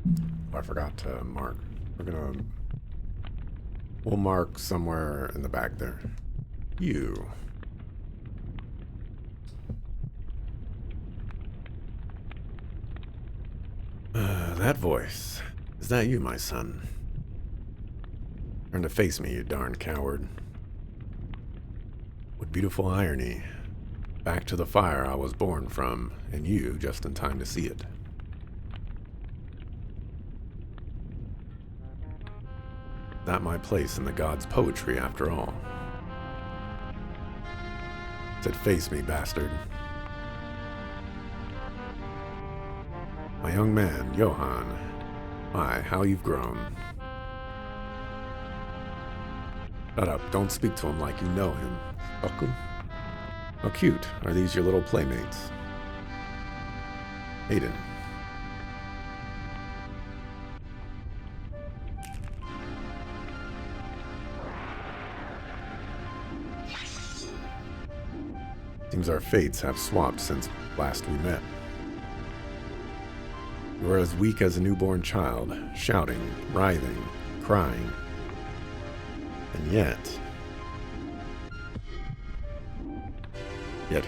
Oh, I forgot to mark. We'll mark somewhere in the back there. You. That voice. Is that you, my son? Turn to face me, you darn coward. What beautiful irony. Back to the fire I was born from, and you just in time to see it. Not my place in the gods' poetry, after all. Said face me, bastard. My young man, Johann. My, how you've grown. Shut up, don't speak to him like you know him. Buckle? How cute. Are these your little playmates? Aiden. Seems our fates have swapped since last we met. You were as weak as a newborn child, shouting, writhing, crying. And yet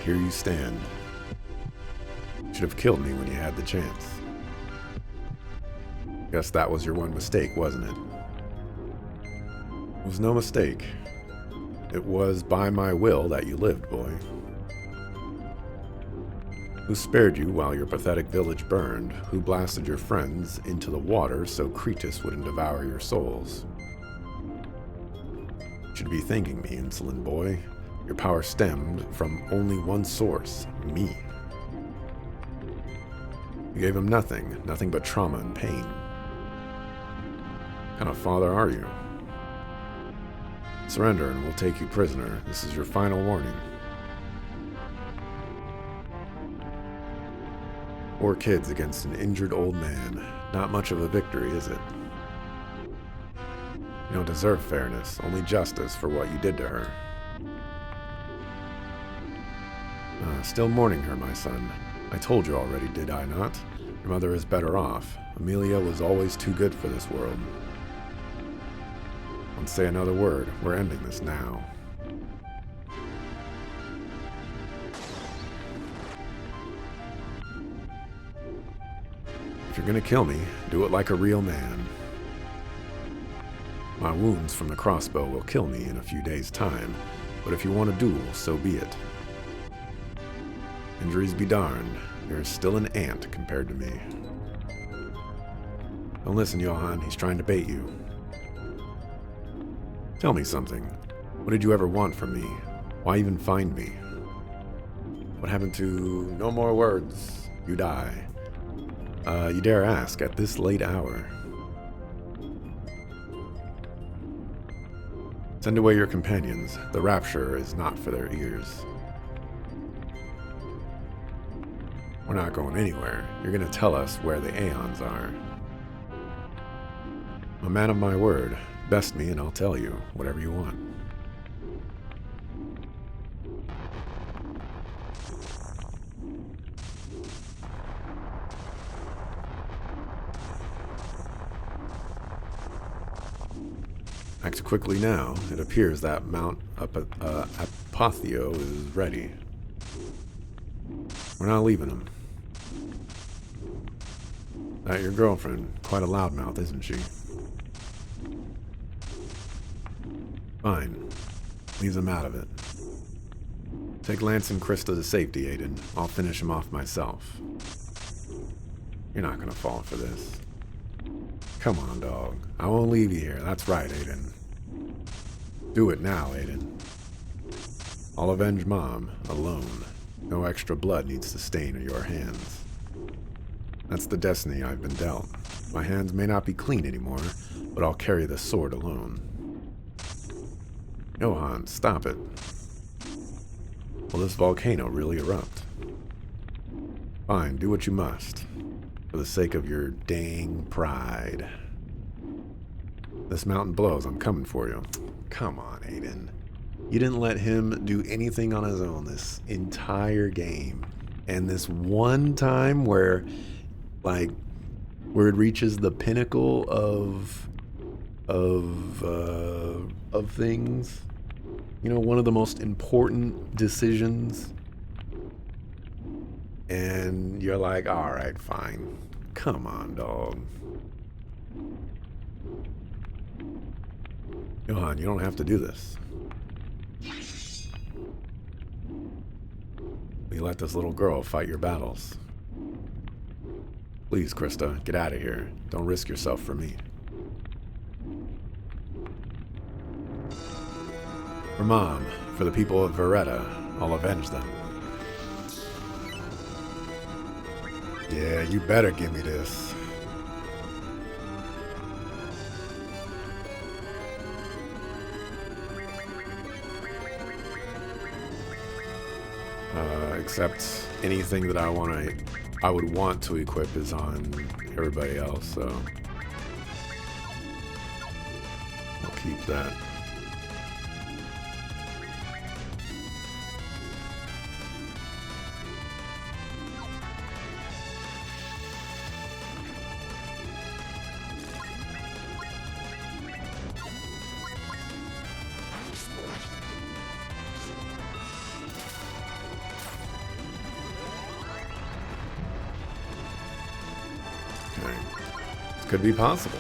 here you stand. Should have killed me when you had the chance. Guess that was your one mistake, wasn't it? It was no mistake. It was by my will that you lived, boy. Who spared you while your pathetic village burned? Who blasted your friends into the water so Kretus wouldn't devour your souls? You should be thanking me, insolent boy. Your power stemmed from only one source, me. You gave him nothing but trauma and pain. What kind of father are you? Surrender and we'll take you prisoner. This is your final warning. 4 kids against an injured old man. Not much of a victory, is it? You don't deserve fairness, only justice for what you did to her. Still mourning her, my son. I told you already, did I not? Your mother is better off. Amelia was always too good for this world. Don't say another word. We're ending this now. If you're gonna kill me, do it like a real man. My wounds from the crossbow will kill me in a few days' time, but if you want a duel, so be it. Injuries be darned, you're still an ant compared to me. Don't listen, Johann, he's trying to bait you. Tell me something. What did you ever want from me? Why even find me? What happened to no more words, you die? You dare ask at this late hour? Send away your companions. The Rapture is not for their ears. We're not going anywhere. You're gonna tell us where the Aeons are. I'm a man of my word. Best me and I'll tell you whatever you want. Act quickly now. It appears that Mount Apotheo is ready. We're not leaving him. That your girlfriend. Quite a loudmouth, isn't she? Fine. Leave them out of it. Take Lance and Krista to safety, Aiden. I'll finish him off myself. You're not gonna fall for this. Come on, dog. I won't leave you here. That's right, Aiden. Do it now, Aiden. I'll avenge Mom, alone. No extra blood needs to stain your hands. That's the destiny I've been dealt. My hands may not be clean anymore, but I'll carry the sword alone. Johann, stop it. Will this volcano really erupt? Fine, do what you must. For the sake of your dang pride. This mountain blows, I'm coming for you. Come on, Aiden. You didn't let him do anything on his own this entire game. And this one time where, like, where it reaches the pinnacle of things. You know, one of the most important decisions. And you're like, all right, fine. Come on, dog. Johan, you don't have to do this. You let this little girl fight your battles. Please, Krista, get out of here. Don't risk yourself for me. For Mom, for the people of Veretta, I'll avenge them. Yeah, you better give me this. Except anything that I would want to equip is on everybody else, so I'll keep that. Could be possible.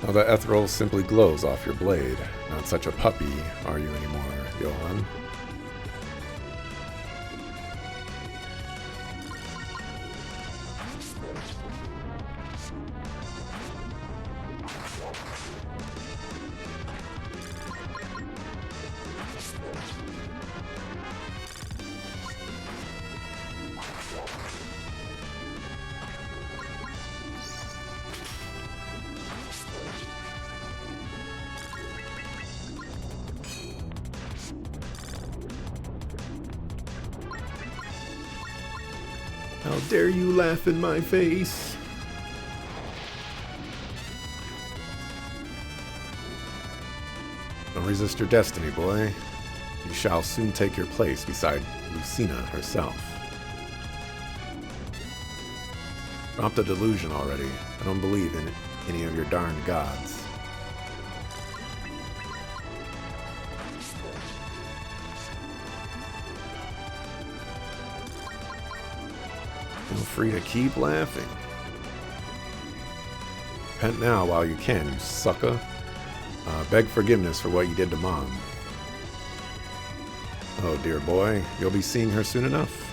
Now the ethereal simply glows off your blade. Not such a puppy, are you anymore, Johan? How dare you laugh in my face? Don't resist your destiny, boy. You shall soon take your place beside Lucina herself. Drop the delusion already. I don't believe in any of your darned gods. Feel free to keep laughing. Repent now while you can, you sucker. Beg forgiveness for what you did to Mom. Oh dear boy, you'll be seeing her soon enough.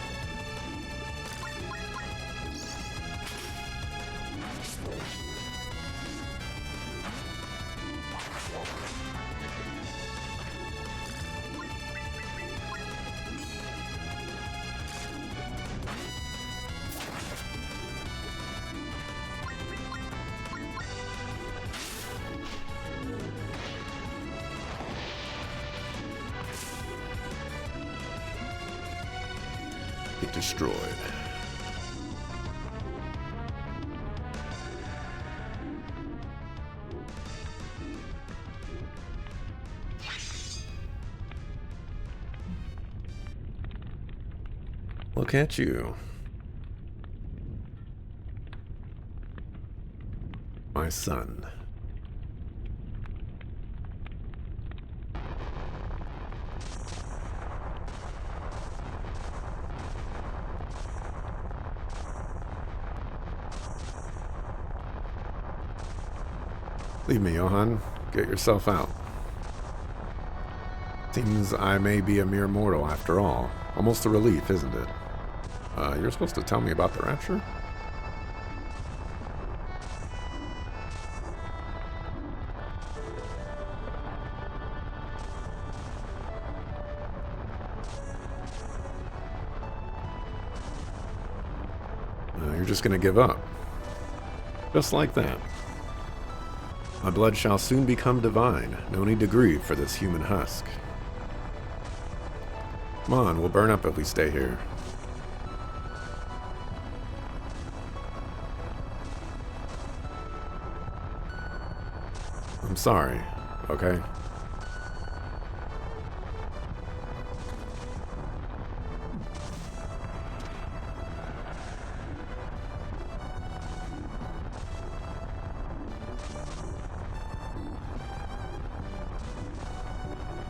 Get destroyed. Look at you. My son. Leave me, Johan. Get yourself out. Seems I may be a mere mortal after all. Almost a relief, isn't it? You're supposed to tell me about the Rapture? You're just gonna give up. Just like that. My blood shall soon become divine. No need to grieve for this human husk. Come on, we'll burn up if we stay here. I'm sorry, okay?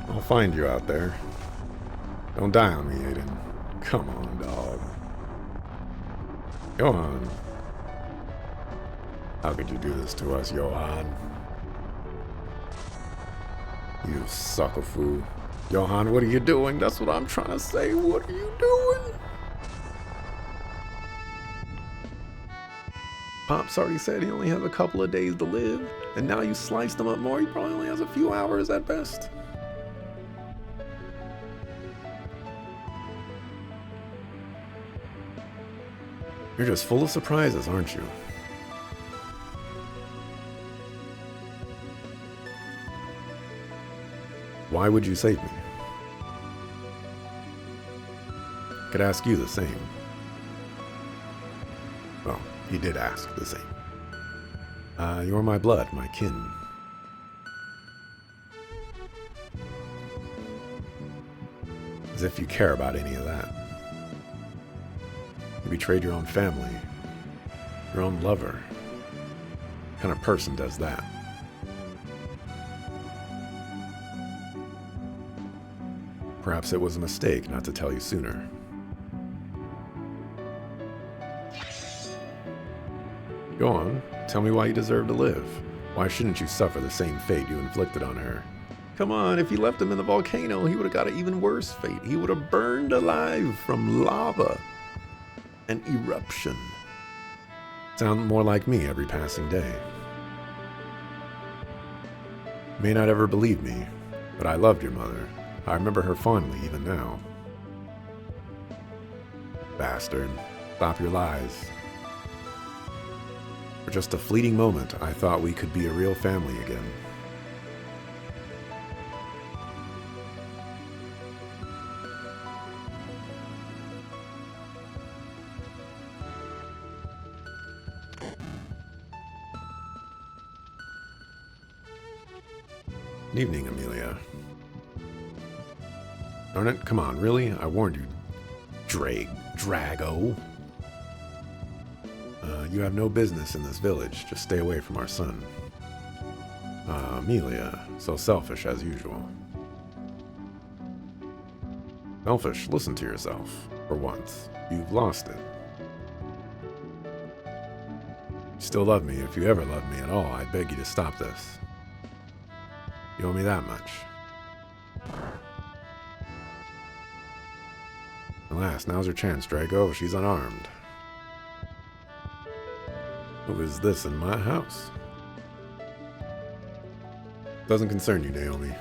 I'll find you out there. Don't die on me, Aiden. Come on, dog. Johan. How could you do this to us, Johan? You sucker fool. Johan, what are you doing? That's what I'm trying to say. What are you doing? Pop's already said he only has a couple of days to live, and now you sliced him up more. He probably only has a few hours at best. You're just full of surprises, aren't you? Why would you save me? Could ask you the same. Well, he did ask the same. You're my blood, my kin. As if you care about any of that. You betrayed your own family, your own lover. What kind of person does that? Perhaps it was a mistake not to tell you sooner. Go on, tell me why you deserve to live. Why shouldn't you suffer the same fate you inflicted on her? Come on, if you left him in the volcano, he would have got an even worse fate. He would have burned alive from lava. An eruption. Sound more like me every passing day. You may not ever believe me, but I loved your mother. I remember her fondly even now. Bastard. Stop your lies. For just a fleeting moment, I thought we could be a real family again. Good evening, Amelia. Darn it, come on, really? I warned you, Drago. You have no business in this village. Just stay away from our son. Amelia, so selfish as usual. Selfish, listen to yourself. For once, you've lost it. You still love me. If you ever loved me at all, I beg you to stop this. You owe me that much. Alas, now's her chance, Drago. She's unarmed. Who is this in my house? Doesn't concern you, Naomi.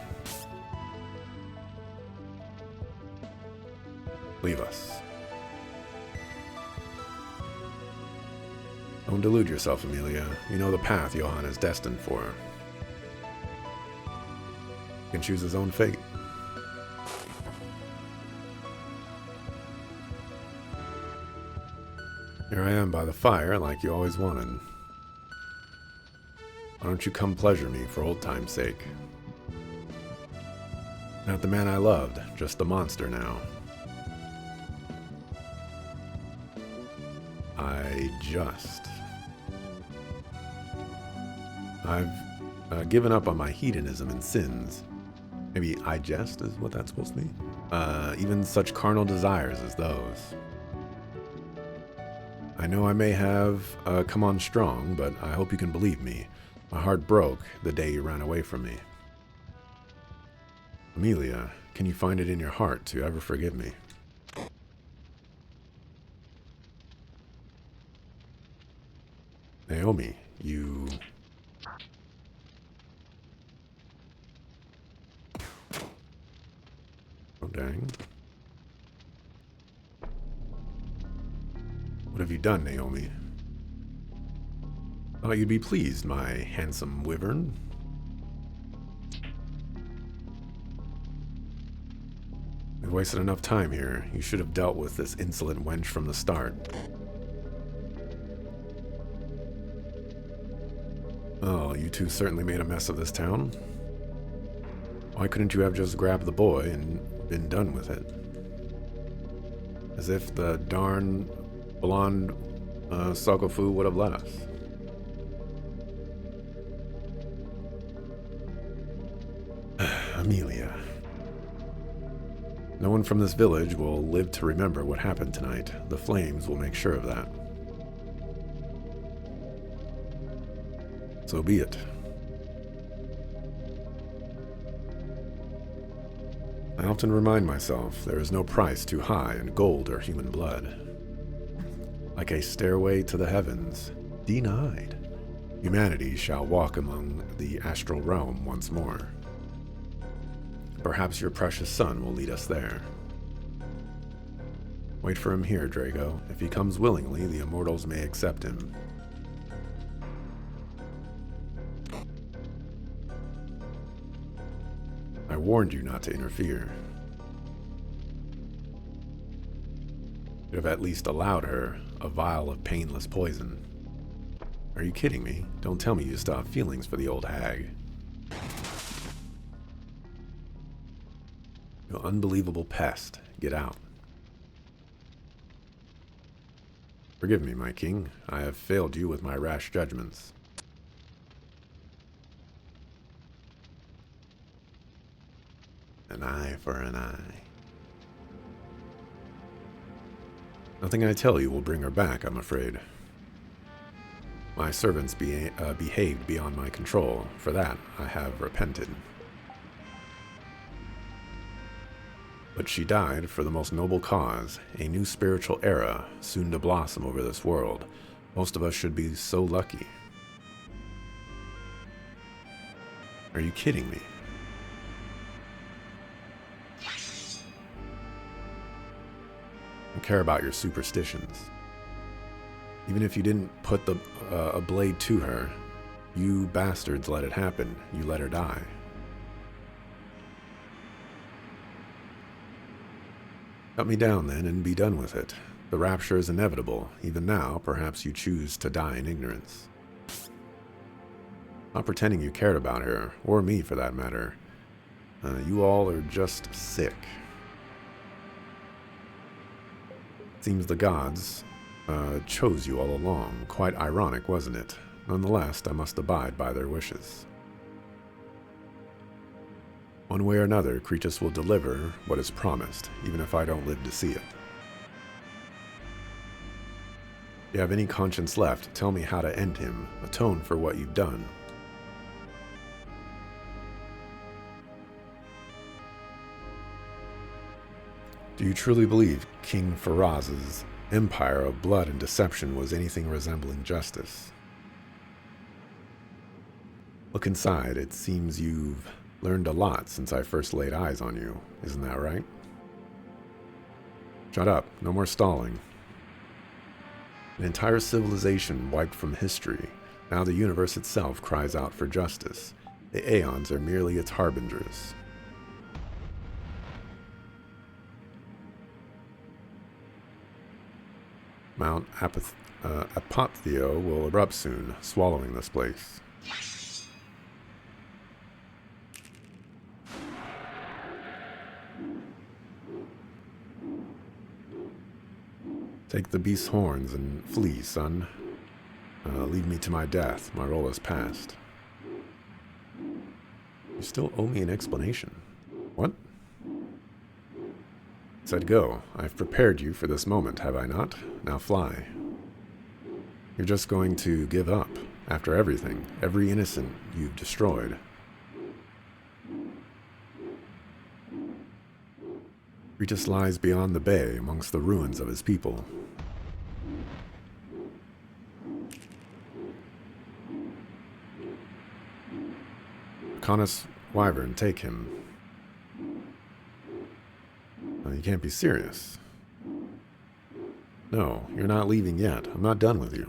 Leave us. Don't delude yourself, Amelia. You know the path Johan is destined for. He can choose his own fate. Here I am by the fire, like you always wanted. Why don't you come pleasure me for old time's sake? Not the man I loved, just the monster now. I've given up on my hedonism and sins. Maybe I jest is what that's supposed to mean. Even such carnal desires as those. I know I may have come on strong, but I hope you can believe me. My heart broke the day you ran away from me. Amelia, can you find it in your heart to ever forgive me? Naomi, you... Oh, dang. What have you done, Naomi? Thought you'd be pleased, my handsome wyvern. We've wasted enough time here. You should have dealt with this insolent wench from the start. Oh, you two certainly made a mess of this town. Why couldn't you have just grabbed the boy and been done with it? As if the darn blonde Sokofu would have let us. Amelia. No one from this village will live to remember what happened tonight. The flames will make sure of that. So be it. I often remind myself there is no price too high in gold or human blood. Like a stairway to the heavens, denied. Humanity shall walk among the astral realm once more. Perhaps your precious son will lead us there. Wait for him here, Drago. If he comes willingly, the immortals may accept him. I warned you not to interfere. Should have at least allowed her a vial of painless poison. Are you kidding me? Don't tell me you still have feelings for the old hag. You unbelievable pest. Get out. Forgive me, my king. I have failed you with my rash judgments. An eye for an eye. Nothing I tell you will bring her back, I'm afraid. My servants behaved beyond my control. For that, I have repented. But she died for the most noble cause, a new spiritual era, soon to blossom over this world. Most of us should be so lucky. Are you kidding me? I don't care about your superstitions. Even if you didn't put a blade to her, you bastards let it happen. You let her die. Cut me down, then, and be done with it. The rapture is inevitable. Even now, perhaps you choose to die in ignorance. Not pretending you cared about her, or me for that matter. You all are just sick. Seems the gods chose you all along. Quite ironic, wasn't it? Nonetheless, I must abide by their wishes. One way or another, Kretus will deliver what is promised, even if I don't live to see it. If you have any conscience left, tell me how to end him, atone for what you've done. Do you truly believe King Faraz's empire of blood and deception was anything resembling justice? Look inside. It seems you've learned a lot since I first laid eyes on you. Isn't that right? Shut up. No more stalling. An entire civilization wiped from history. Now the universe itself cries out for justice. The aeons are merely its harbingers. Mount Apotheo will erupt soon, swallowing this place. Take the beast's horns and flee, son. Lead me to my death. My role is past. You still owe me an explanation. What? Said go. I've prepared you for this moment, have I not? Now fly. You're just going to give up, after everything, every innocent you've destroyed. Kretus lies beyond the bay, amongst the ruins of his people. Canis Wyvern, take him. You can't be serious. No, you're not leaving yet. I'm not done with you.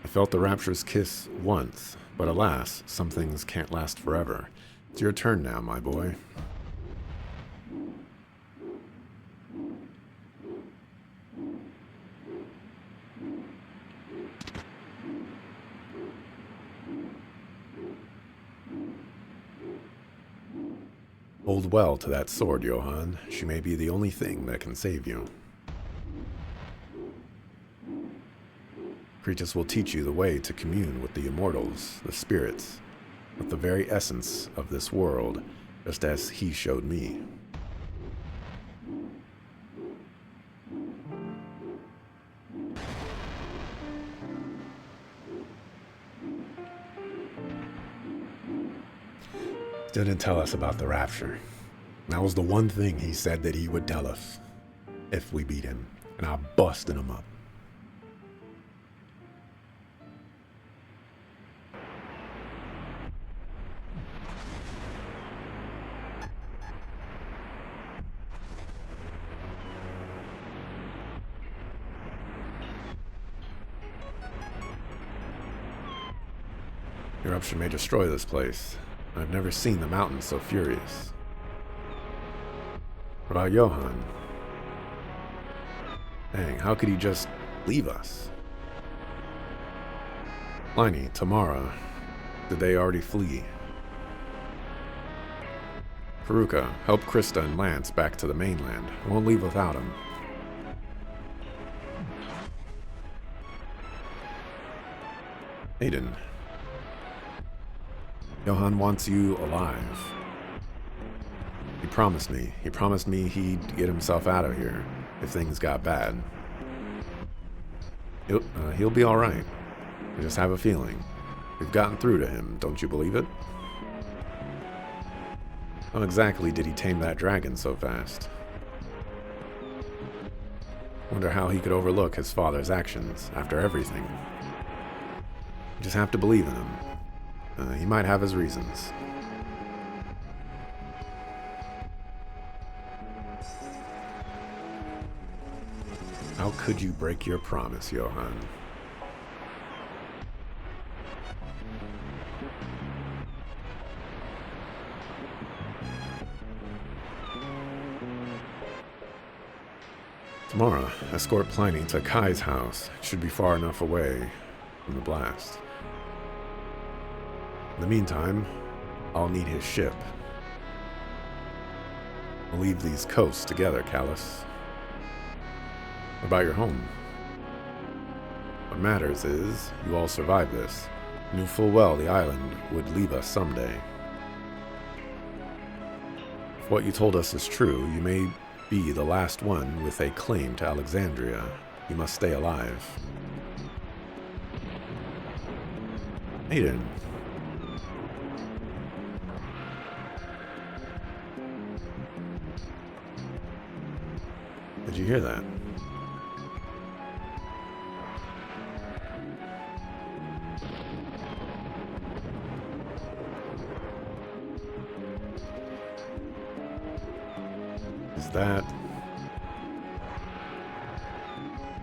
I felt the Rapture's kiss once, but alas, some things can't last forever. It's your turn now, my boy. Hold well to that sword, Johann. She may be the only thing that can save you. Cretus will teach you the way to commune with the immortals, the spirits, with the very essence of this world, just as he showed me. Didn't tell us about the Rapture. That was the one thing he said that he would tell us if we beat him, and I busted him up. Eruption may destroy this place. I've never seen the mountains so furious. What about Johann? Dang, how could he just leave us? Pliny, Tamara, did they already flee? Karuka, help Krista and Lance back to the mainland. I won't leave without him. Aiden. Johann wants you alive. He promised me. He promised me he'd get himself out of here if things got bad. He'll be alright. I just have a feeling. We've gotten through to him, don't you believe it? How exactly did he tame that dragon so fast? Wonder how he could overlook his father's actions after everything. You just have to believe in him. He might have his reasons. How could you break your promise, Johann? Tomorrow, escort Pliny to Kai's house. It should be far enough away from the blast. In the meantime, I'll need his ship. We'll leave these coasts together, Callus. What about your home? What matters is, you all survived this. You knew full well the island would leave us someday. If what you told us is true, you may be the last one with a claim to Alexandria. You must stay alive. Aiden. Did you hear that? Is that...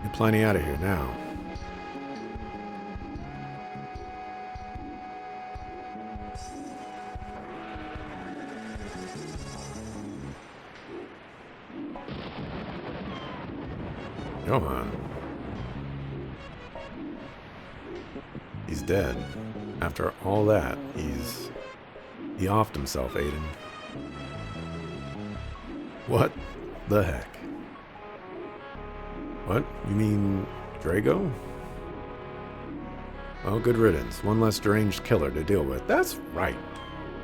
You're plenty out of here now. Johann. He's dead. After all that, he offed himself, Aiden. What the heck? What? You mean Drago? Oh, good riddance. One less deranged killer to deal with. That's right.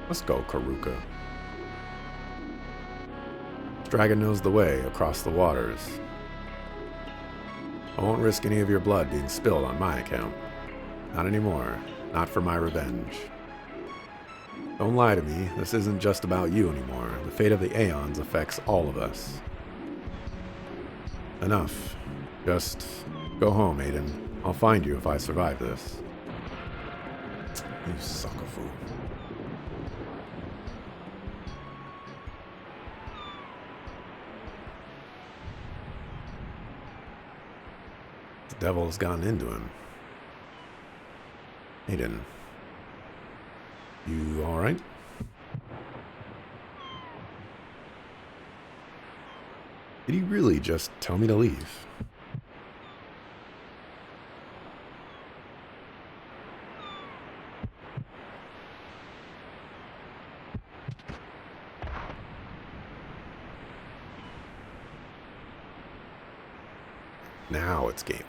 Let's go, Karuka. This dragon knows the way across the waters. I won't risk any of your blood being spilled on my account. Not anymore. Not for my revenge. Don't lie to me. This isn't just about you anymore. The fate of the Aeons affects all of us. Enough. Just go home, Aiden. I'll find you if I survive this. You sucker fool. devil's gotten into him. Aiden. You alright? Did he really just tell me to leave? Now it's game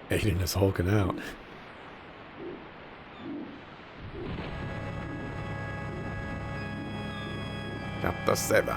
over. Aiden is hulking out. Chapter 7.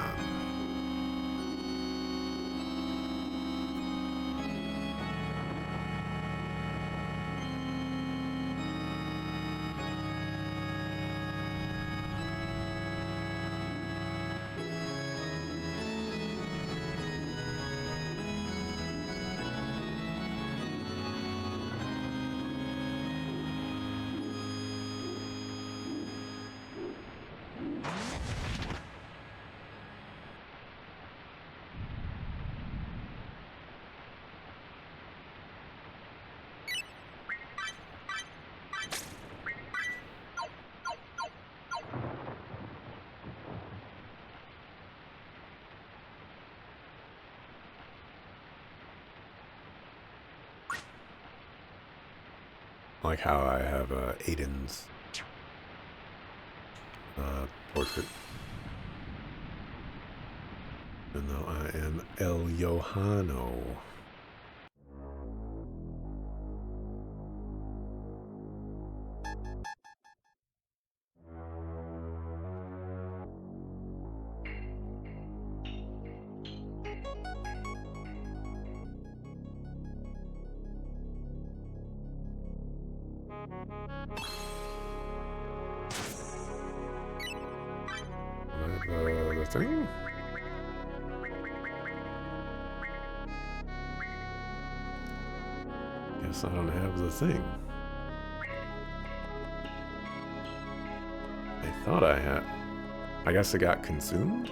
Like how I have Aiden's portrait. Even though I am El Johano. The thing? Guess I don't have the thing. I thought I had. I guess it got consumed?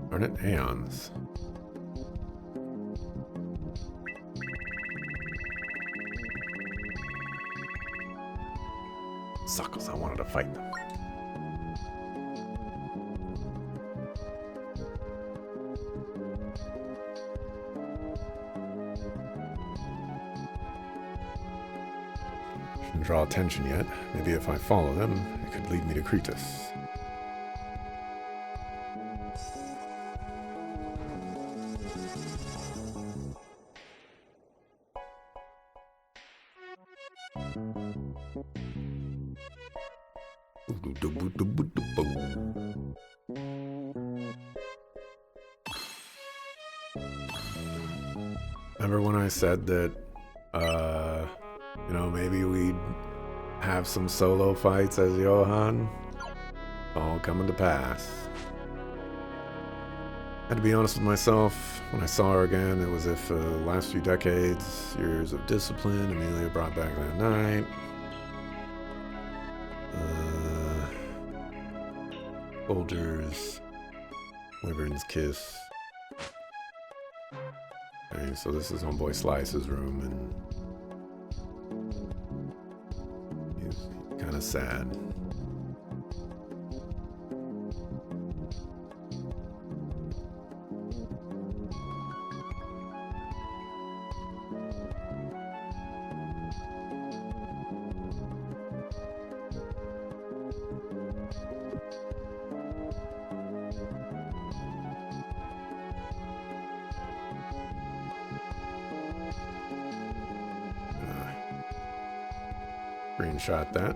Darn it, aeons. Suckles, I wanted to fight them. Shouldn't draw attention yet. Maybe if I follow them, it could lead me to Kretus. Remember when I said that, you know, maybe we'd have some solo fights as Johan? All coming to pass. I had to be honest with myself. When I saw her again, it was as if the last few decades, years of discipline, Amelia brought back that night. Folgers, Wyvern's Kiss. Okay, so this is Homeboy Slice's room, and he's kind of sad. Screenshot that.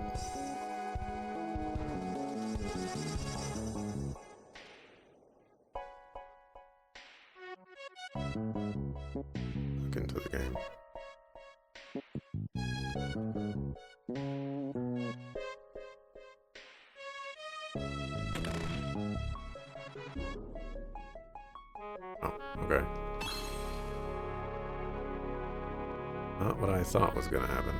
Look into the game. Oh, okay. Not what I thought was gonna happen.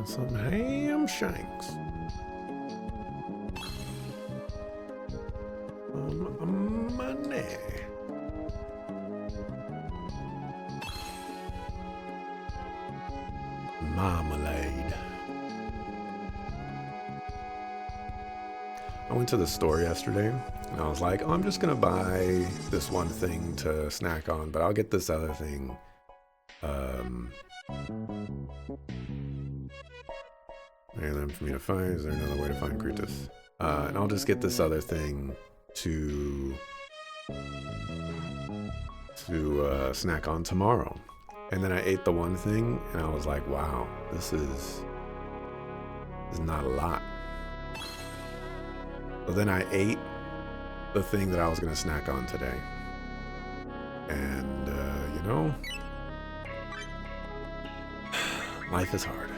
Some ham shanks. Money. Marmalade. I went to the store yesterday and I was like, oh, I'm just gonna buy this one thing to snack on, but I'll get this other thing. And for me to find, is there another way to find Kritos? And I'll just get this other thing to snack on tomorrow. And then I ate the one thing, and I was like, wow, this is not a lot. But then I ate the thing that I was going to snack on today. And, you know, life is hard.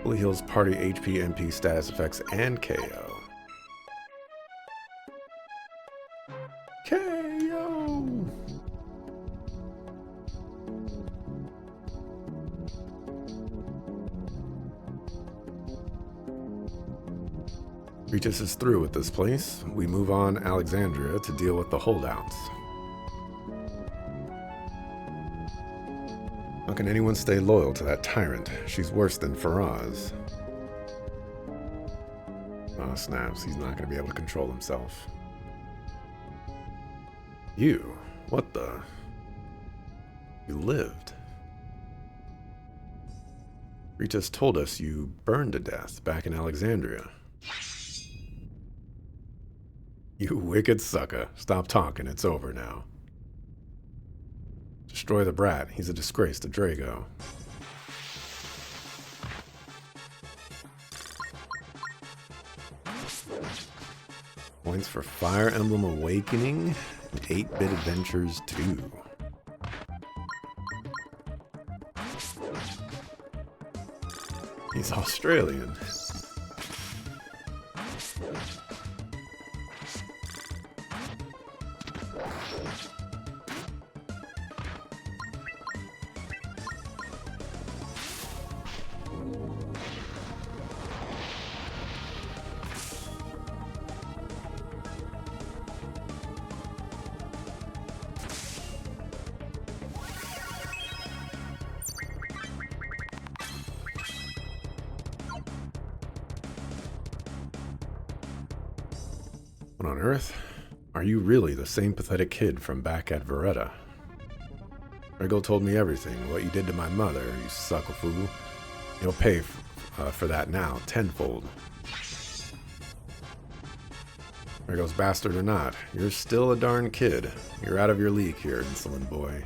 Fully heals party HP, MP, status effects, and KO. KO! Regis is through with this place. We move on Alexandria to deal with the holdouts. How can anyone stay loyal to that tyrant? She's worse than Faraz. Oh, snaps. He's not going to be able to control himself. You? What the? You lived. Ritas told us you burned to death back in Alexandria. You wicked sucker. Stop talking. It's over now. Destroy the brat. He's a disgrace to Drago. Points for Fire Emblem Awakening and 8-Bit Adventures 2. He's Australian. What on earth? Are you really the same pathetic kid from back at Veretta? Rigo told me everything, what you did to my mother, you sucker fool. You'll pay for that now, tenfold. Rigo's bastard or not, you're still a darn kid. You're out of your league here, insolent boy.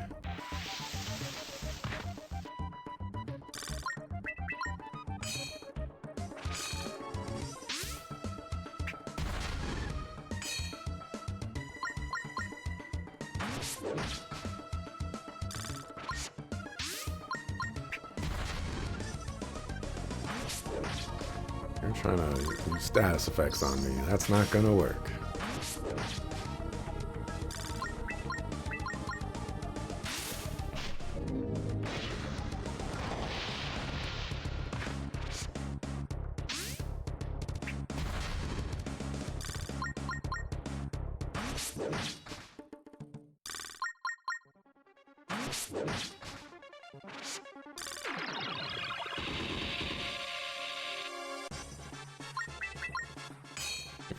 You're trying to use status effects on me. That's not gonna work.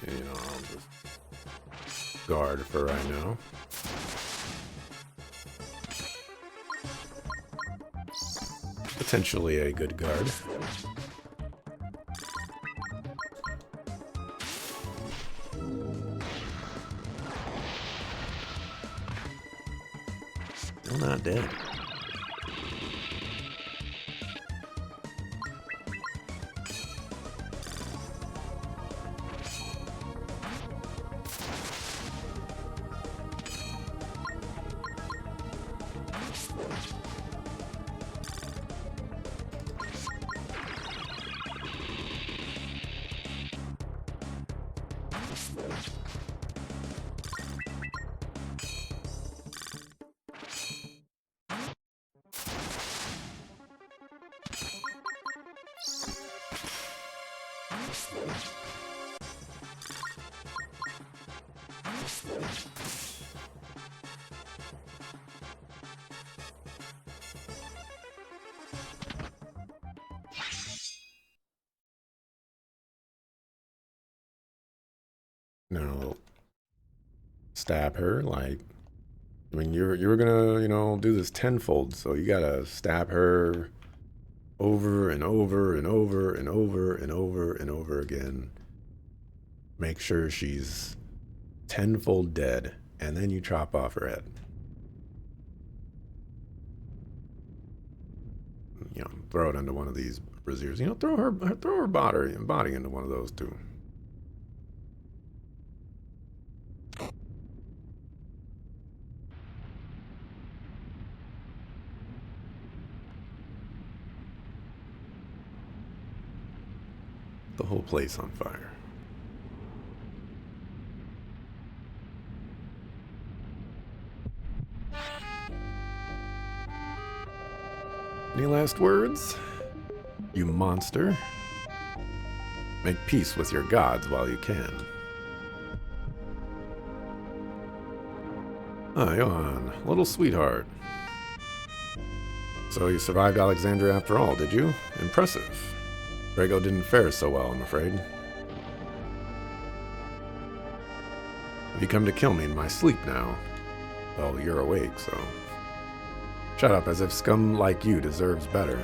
You know, I'll just guard for right now. Potentially a good guard. not dead. No, stab her like. I mean, you're gonna, do this tenfold, so you gotta stab her over and over and over and over and over and over again. Make sure she's tenfold dead, and then you chop off her head. Throw it into one of these braziers. Throw her body into one of those too. The whole place on fire. Any last words? You monster. Make peace with your gods while you can. Ah, Johan, little sweetheart. So you survived Alexandria after all, did you? Impressive. Drago didn't fare so well, I'm afraid. Have you come to kill me in my sleep now? Well, you're awake, so... Shut up, as if scum like you deserves better.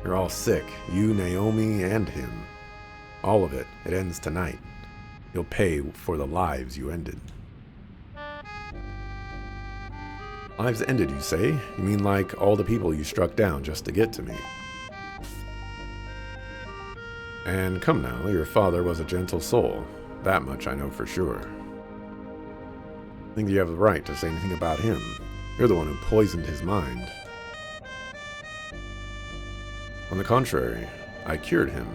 You're all sick. You, Naomi, and him. All of it. It ends tonight. You'll pay for the lives you ended. Lives ended, you say? You mean like all the people you struck down just to get to me? And come now, your father was a gentle soul. That much I know for sure. I think you have the right to say anything about him. You're the one who poisoned his mind. On the contrary, I cured him.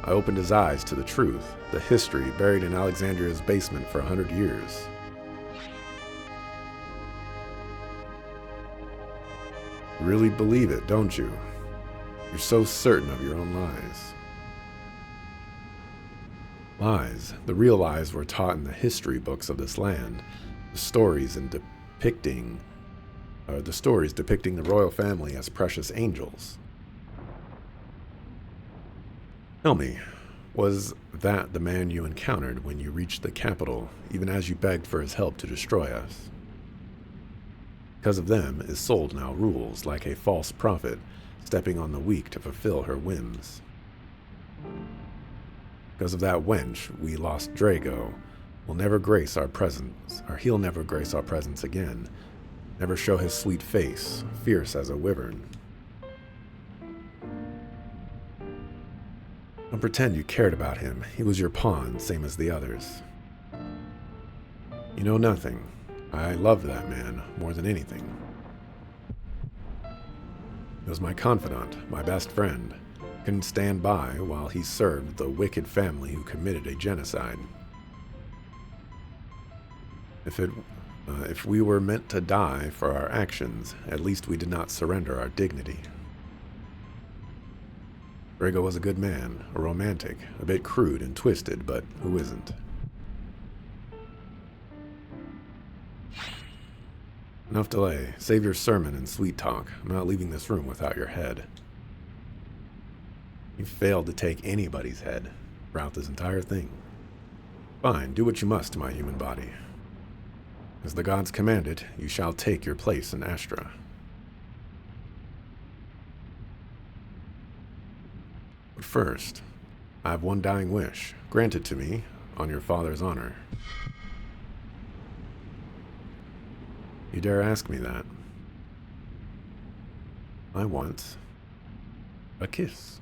I opened his eyes to the truth, the history buried in Alexandria's basement for 100 years. You really believe it, don't you? You're so certain of your own lies. Lies. The real lies were taught in the history books of this land. The stories depicting the royal family as precious angels. Tell me, was that the man you encountered when you reached the capital, even as you begged for his help to destroy us? Because of them, Isolde now rules like a false prophet, stepping on the weak to fulfill her whims. Because of that wench, we lost Drago. Will never grace our presence, or he'll never grace our presence again. Never show his sweet face, fierce as a wyvern. Don't pretend you cared about him. He was your pawn, same as the others. You know nothing. I loved that man more than anything. He was my confidant, my best friend. Couldn't stand by while he served the wicked family who committed a genocide. If we were meant to die for our actions, at least we did not surrender our dignity. Drago was a good man, a romantic, a bit crude and twisted, but who isn't? Enough delay. Save your sermon and sweet talk. I'm not leaving this room without your head. You failed to take anybody's head throughout this entire thing. Fine, do what you must to my human body. As the gods commanded, you shall take your place in Astra. But first, I have one dying wish, granted to me on your father's honor. You dare ask me that? I want a kiss.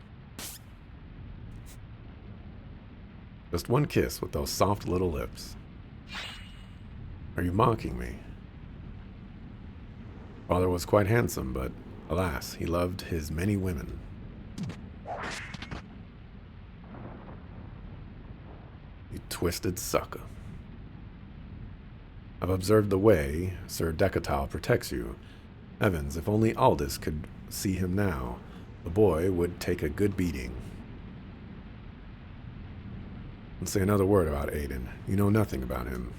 Just one kiss with those soft little lips. Are you mocking me? Father was quite handsome, but alas, he loved his many women. You twisted sucker. I've observed the way Sir Decatal protects you. Heavens, if only Aldous could see him now, the boy would take a good beating. Don't say another word about Aiden. You know nothing about him.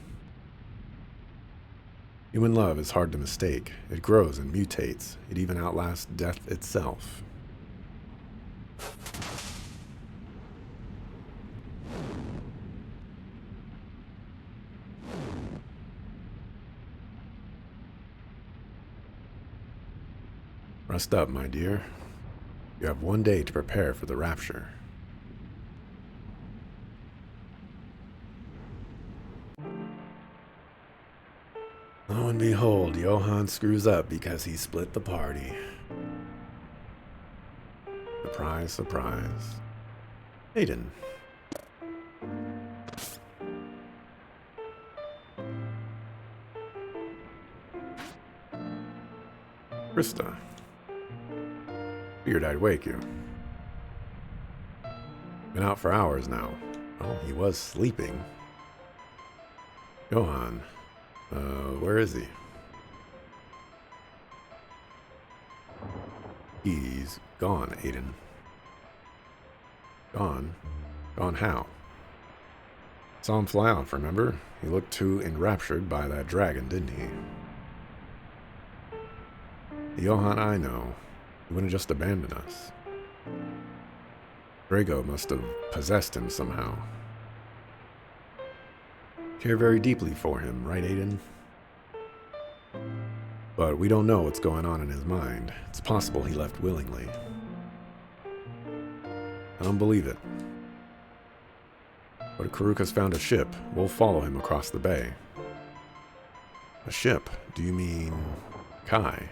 Human love is hard to mistake. It grows and mutates. It even outlasts death itself. Rest up, my dear. You have one day to prepare for the Rapture. Lo and behold, Johann screws up because he split the party. Surprise, surprise. Aiden. Krista. Figured I'd wake you. Been out for hours now. Oh, he was sleeping. Johann. Where is he? He's gone, Aiden. Gone? Gone how? Saw him fly off, remember? He looked too enraptured by that dragon, didn't he? The Johann I know, he wouldn't just abandon us. Drago must have possessed him somehow. Care very deeply for him, right, Aiden? But we don't know what's going on in his mind. It's possible he left willingly. I don't believe it. But if Karuk has found a ship, we'll follow him across the bay. A ship? Do you mean Kai?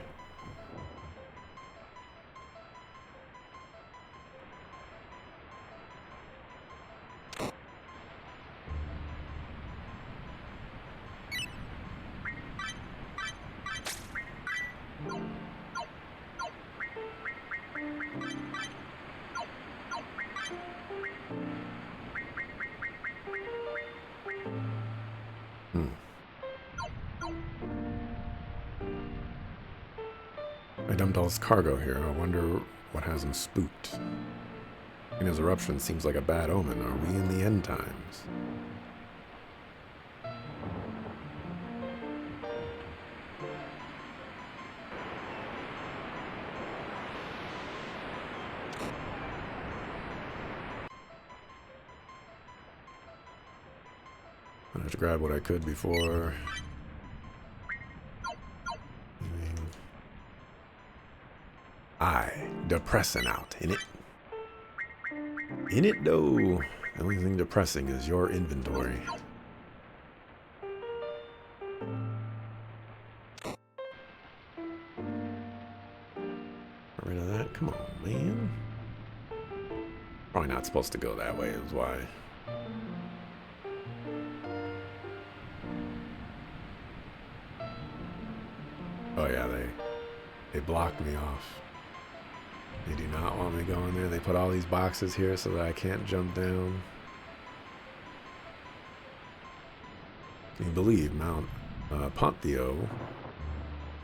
I dumped all his cargo here. I wonder what has him spooked. And his eruption seems like a bad omen. Are we in the end times? I have to grab what I could before... depressing out, innit? In it, though. The only thing depressing is your inventory. Get rid of that. Come on, man. Probably not supposed to go that way, is why. Oh yeah, they blocked me off. They do not want me going there. They put all these boxes here so that I can't jump down. Can you believe Mount Ponthieu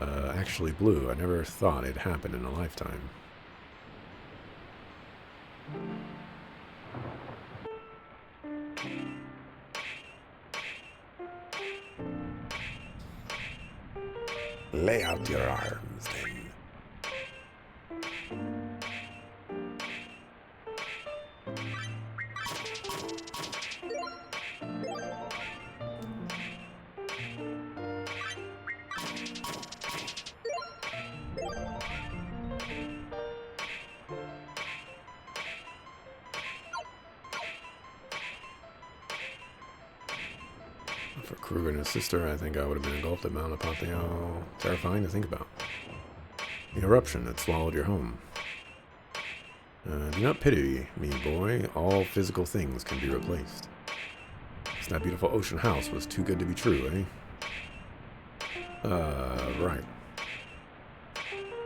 actually blew? I never thought it happened in a lifetime. Lay out your arms, then. For Kruger and his sister, I think I would have been engulfed at Mount Apotheo. Terrifying to think about. The eruption that swallowed your home. Do not pity me, boy. All physical things can be replaced. Guess that beautiful ocean house was too good to be true, eh? Right.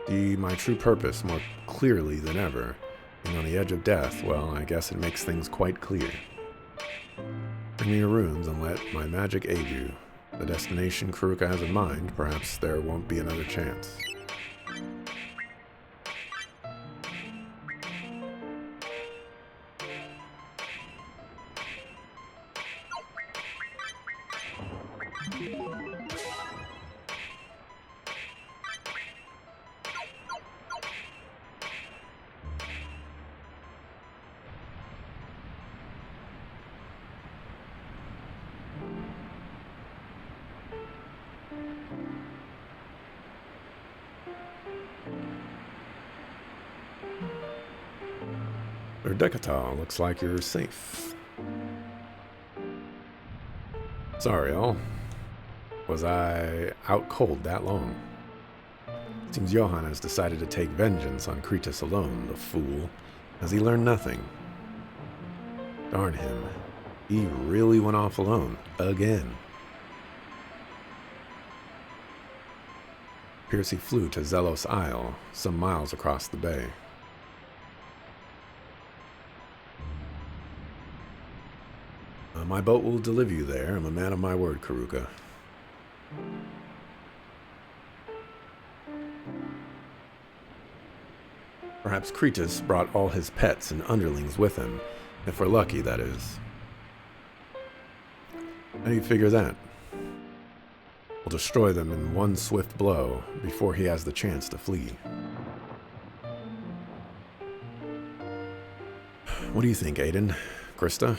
See my true purpose more clearly than ever. Being on the edge of death, well, I guess it makes things quite clear. Bring me your runes and let my magic aid you. The destination Kuruka has in mind, perhaps there won't be another chance. Decatol, looks like you're safe. Sorry, all. Was I out cold that long? Seems Johann has decided to take vengeance on Kritis alone, the fool. Has he learned nothing? Darn him. He really went off alone. Again. Appears he flew to Zelos Isle, some miles across the bay. My boat will deliver you there. I'm a man of my word, Kuruka. Perhaps Kritis brought all his pets and underlings with him, if we're lucky, that is. How do you figure that? We'll destroy them in one swift blow before he has the chance to flee. What do you think, Aiden? Krista?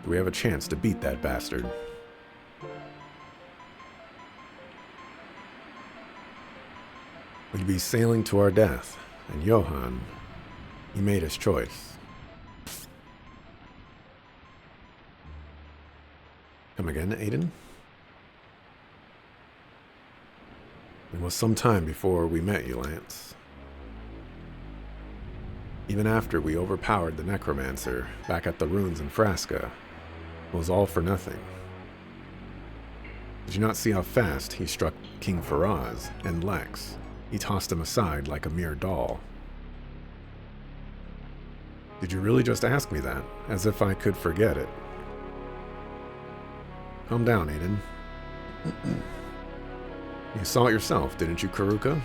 Do we have a chance to beat that bastard? We'd be sailing to our death, and Johann, he made his choice. Come again, Aiden? It was some time before we met you, Lance. Even after we overpowered the necromancer back at the ruins in Frasca, it was all for nothing. Did you not see how fast he struck King Faraz and Lex? He tossed him aside like a mere doll. Did you really just ask me that, as if I could forget it? Calm down, Aiden. You saw it yourself, didn't you, Kuruka?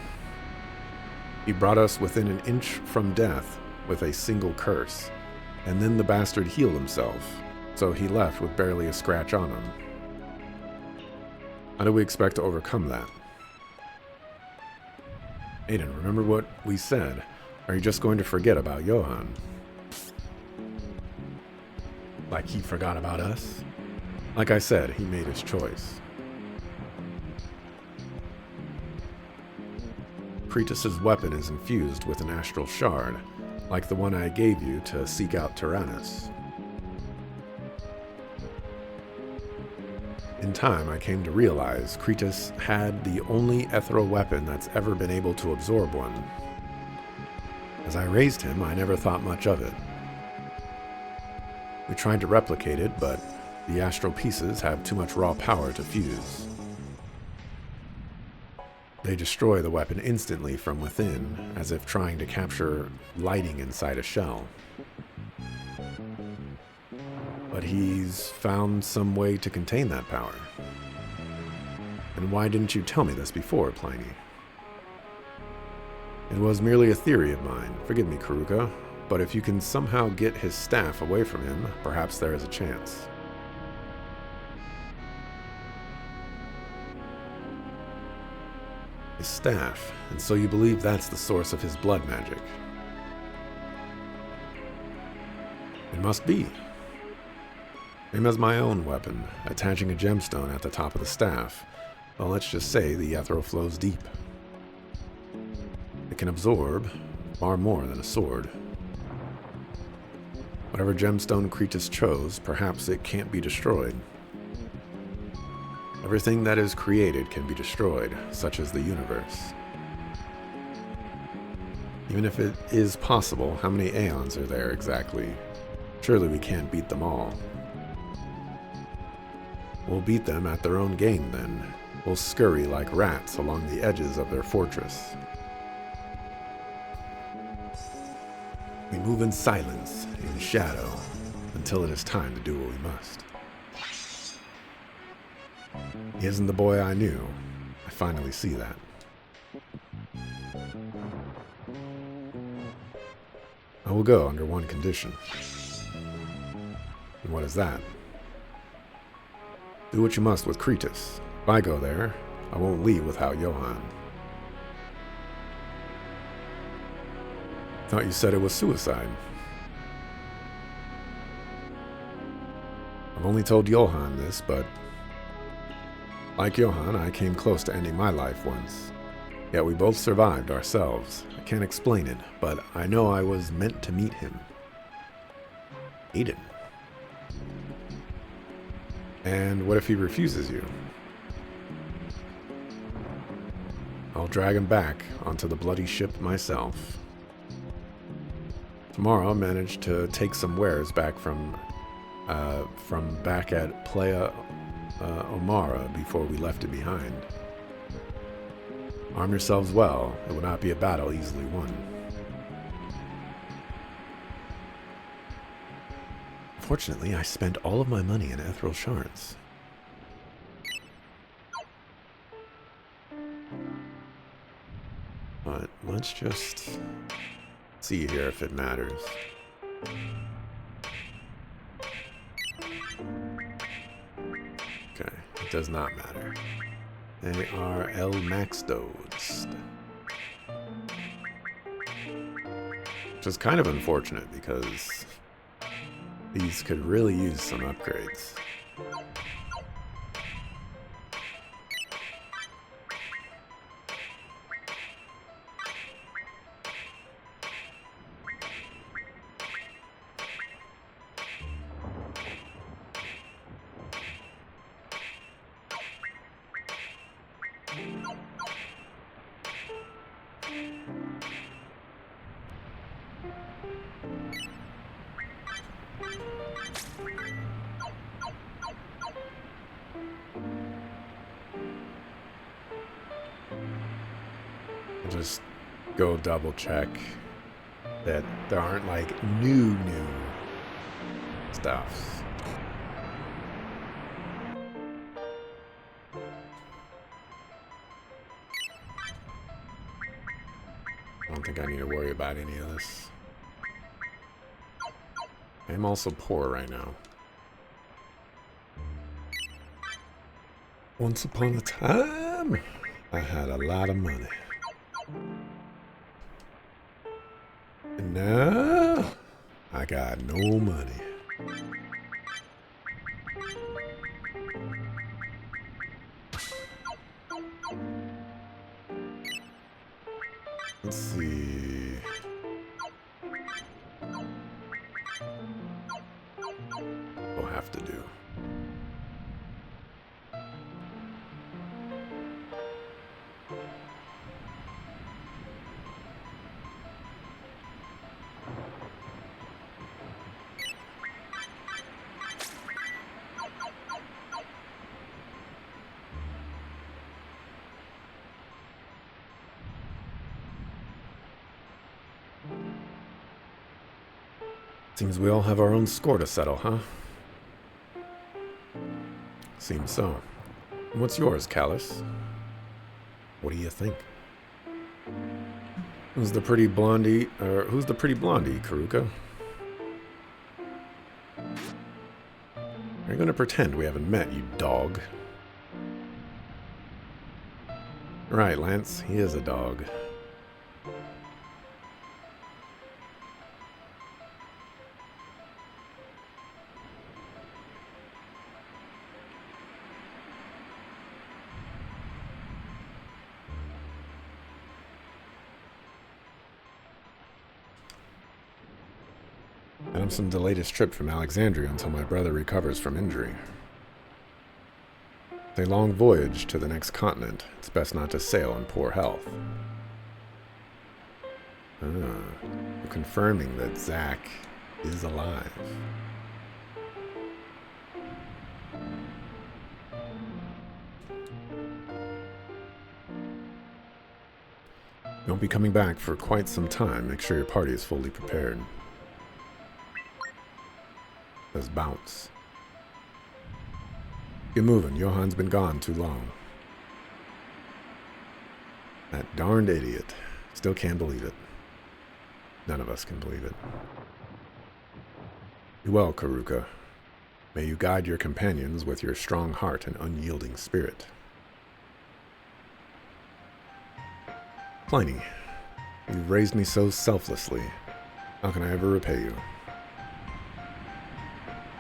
He brought us within an inch from death with a single curse, and then the bastard healed himself. So he left with barely a scratch on him. How do we expect to overcome that? Aiden, remember what we said? Are you just going to forget about Johann? Like he forgot about us? Like I said, he made his choice. Kritis' weapon is infused with an astral shard, like the one I gave you to seek out Tyrannus. In time, I came to realize Kritis had the only ethereal weapon that's ever been able to absorb one. As I raised him, I never thought much of it. We tried to replicate it, but the astral pieces have too much raw power to fuse. They destroy the weapon instantly from within, as if trying to capture lighting inside a shell. But he's found some way to contain that power. And why didn't you tell me this before, Pliny? It was merely a theory of mine. Forgive me, Kuruka, but if you can somehow get his staff away from him, perhaps there is a chance. His staff, and so you believe that's the source of his blood magic? It must be. Same as my own weapon, attaching a gemstone at the top of the staff. Well, let's just say the ethereal flows deep. It can absorb far more than a sword. Whatever gemstone Kritis chose, perhaps it can't be destroyed. Everything that is created can be destroyed, such as the universe. Even if it is possible, how many aeons are there exactly? Surely we can't beat them all. We'll beat them at their own game then. We'll scurry like rats along the edges of their fortress. We move in silence, in shadow, until it is time to do what we must. He isn't the boy I knew. I finally see that. I will go under one condition. And what is that? Do what you must with Kretus. If I go there, I won't leave without Johann. Thought you said it was suicide. I've only told Johann this, but like Johann, I came close to ending my life once. Yet we both survived ourselves. I can't explain it, but I know I was meant to meet him. Aiden. And what if he refuses you? I'll drag him back onto the bloody ship myself. Tomorrow I'll manage to take some wares back from back at Playa Omara before we left it behind. Arm yourselves well. It will not be a battle easily won. Fortunately, I spent all of my money in ethereal shards. But let's just see here if it matters. Okay, it does not matter. They are El Maxdodes. Which is kind of unfortunate because these could really use some upgrades. Just go double check that there aren't like new stuffs. I don't think I need to worry about any of this. I'm also poor right now. Once upon a time, I had a lot of money. And now, I got no money. Let's see. We'll have to do. Seems we all have our own score to settle, huh? Seems so. What's yours, Callus? What do you think? Who's the pretty blondie, Karuka? You're gonna pretend we haven't met, you dog. Right, Lance, he is a dog. And I'm some delayed trip from Alexandria until my brother recovers from injury. It's a long voyage to the next continent. It's best not to sail in poor health. You're confirming that Zack is alive. You won't be coming back for quite some time. Make sure your party is fully prepared. Let's bounce. Get moving. Johan's been gone too long. That darned idiot. Still can't believe it. None of us can believe it. Be well, Karuka. May you guide your companions with your strong heart and unyielding spirit. Pliny, you've raised me so selflessly. How can I ever repay you?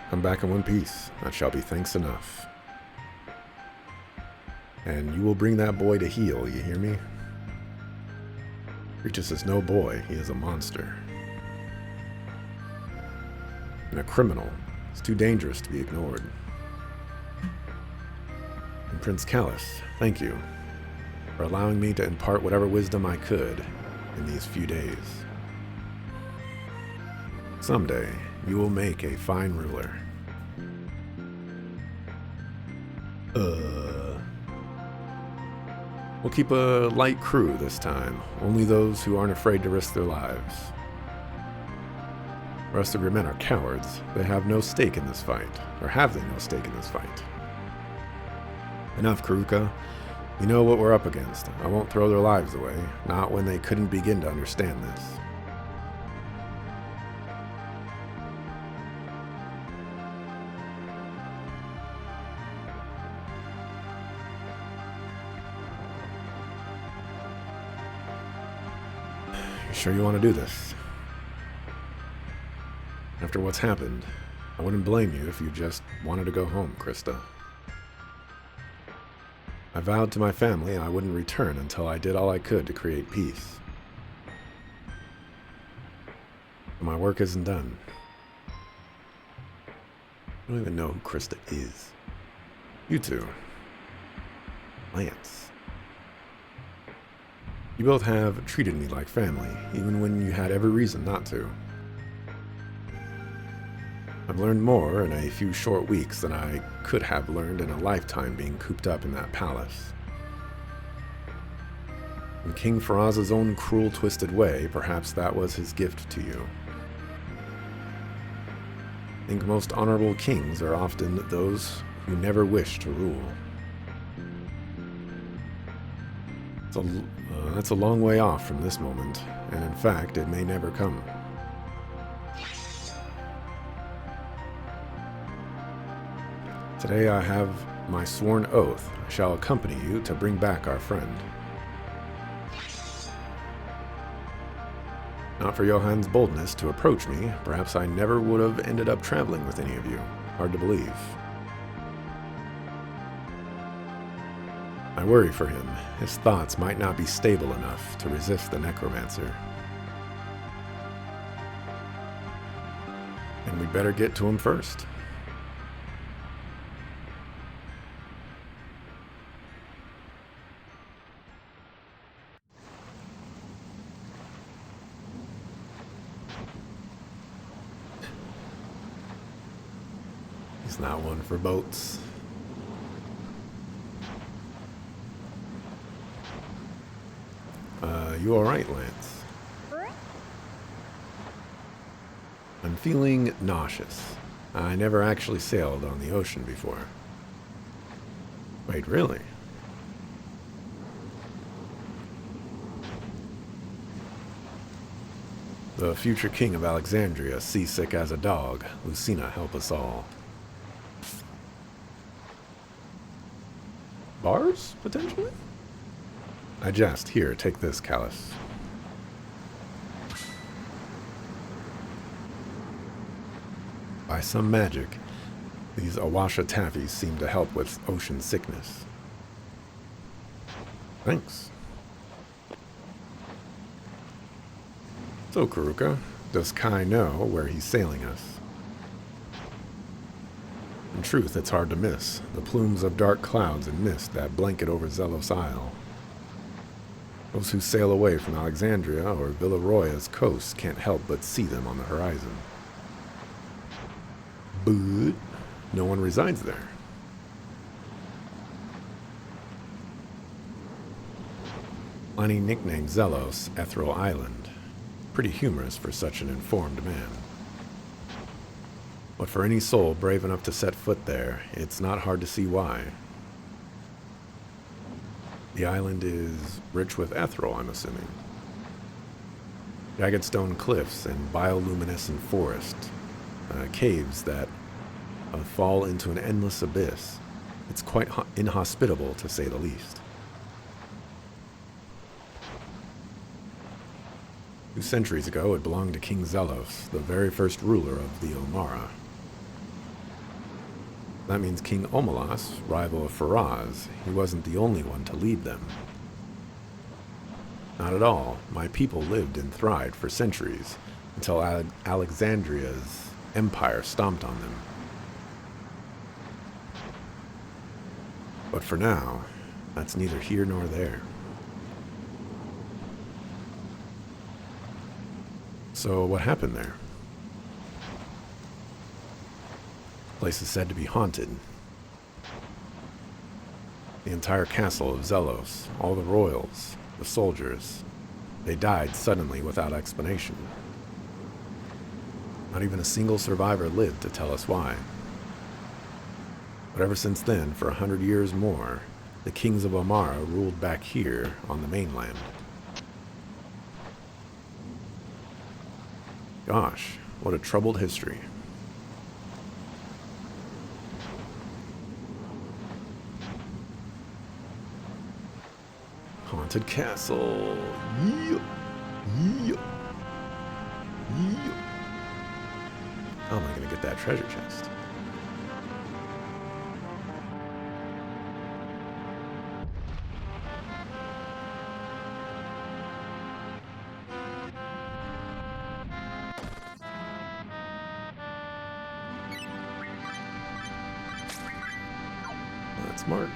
Come back in one piece. That shall be thanks enough. And you will bring that boy to heel, you hear me? Regis is no boy, he is a monster. And a criminal. It's too dangerous to be ignored. And Prince Callus, thank you for allowing me to impart whatever wisdom I could in these few days. Someday, you will make a fine ruler. We'll keep a light crew this time. Only those who aren't afraid to risk their lives. The rest of your men are cowards. They have no stake in this fight. Or have they no stake in this fight? Enough, Karuka. You know what we're up against. I won't throw their lives away. Not when they couldn't begin to understand this. You sure you want to do this? After what's happened, I wouldn't blame you if you just wanted to go home, Krista. I vowed to my family I wouldn't return until I did all I could to create peace. But my work isn't done. I don't even know who Krista is. You two. Lance. You both have treated me like family, even when you had every reason not to. I've learned more in a few short weeks than I could have learned in a lifetime being cooped up in that palace. In King Faraz's own cruel, twisted way, perhaps that was his gift to you. I think most honorable kings are often those who never wish to rule. That's a long way off from this moment, and in fact, it may never come. Today I have my sworn oath. I shall accompany you to bring back our friend. Not for Johan's boldness to approach me, perhaps I never would have ended up traveling with any of you. Hard to believe. I worry for him. His thoughts might not be stable enough to resist the necromancer. And we'd better get to him first. He's not one for boats. You alright, Lance? I'm feeling nauseous. I never actually sailed on the ocean before. Wait, really? The future king of Alexandria, seasick as a dog. Lucina, help us all. Bars, potentially? I jest. Here, take this, Callus. By some magic, these Awasha taffies seem to help with ocean sickness. Thanks. So, Karuka, does Kai know where he's sailing us? In truth, it's hard to miss. The plumes of dark clouds and mist that blanket over Zelos Isle. Those who sail away from Alexandria or Villaroya's coast can't help but see them on the horizon. But no one resides there. Pliny nicknamed Zelos Ethereal Island. Pretty humorous for such an informed man. But for any soul brave enough to set foot there, it's not hard to see why. The island is rich with ethereal, I'm assuming. Jagged stone cliffs and bioluminescent forest, caves that fall into an endless abyss. It's quite inhospitable, to say the least. 2 centuries ago, it belonged to King Zelos, the very first ruler of the Omara. That means King Omelas, rival of Faraz, he wasn't the only one to lead them. Not at all. My people lived and thrived for centuries, until Alexandria's empire stomped on them. But for now, that's neither here nor there. So what happened there? The place is said to be haunted. The entire castle of Zelos, all the royals, the soldiers, they died suddenly without explanation. Not even a single survivor lived to tell us why. But ever since then, for 100 years more, the kings of Omara ruled back here on the mainland. Gosh, what a troubled history. Haunted castle. Yeah. Yeah. Yeah. How am I going to get that treasure chest? That's Mark.